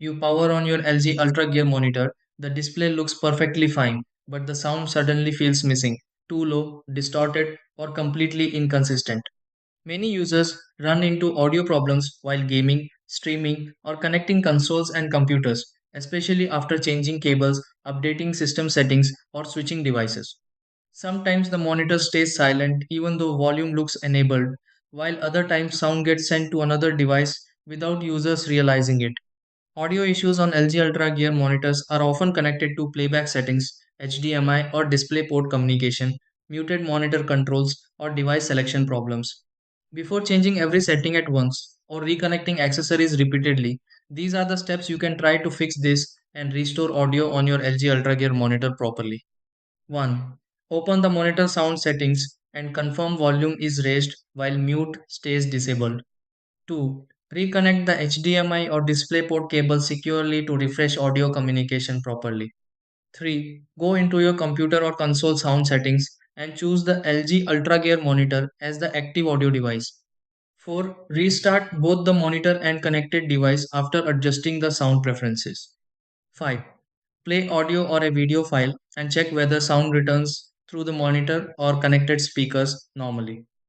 You power on your LG UltraGear monitor, the display looks perfectly fine, but the sound suddenly feels missing, too low, distorted, or completely inconsistent. Many users run into audio problems while gaming, streaming, or connecting consoles and computers, especially after changing cables, updating system settings, or switching devices. Sometimes the monitor stays silent even though volume looks enabled, while other times sound gets sent to another device without users realizing it. Audio issues on LG Ultra Gear monitors are often connected to playback settings, HDMI or DisplayPort communication, muted monitor controls, or device selection problems. Before changing every setting at once or reconnecting accessories repeatedly, these are the steps you can try to fix this and restore audio on your LG Ultra Gear monitor properly. 1. Open the monitor sound settings and confirm volume is raised while mute stays disabled. 2. Reconnect the HDMI or DisplayPort cable securely to refresh audio communication properly. 3. Go into your computer or console sound settings and choose the LG UltraGear monitor as the active audio device. 4. Restart both the monitor and connected device after adjusting the sound preferences. 5. Play audio or a video file and check whether sound returns through the monitor or connected speakers normally.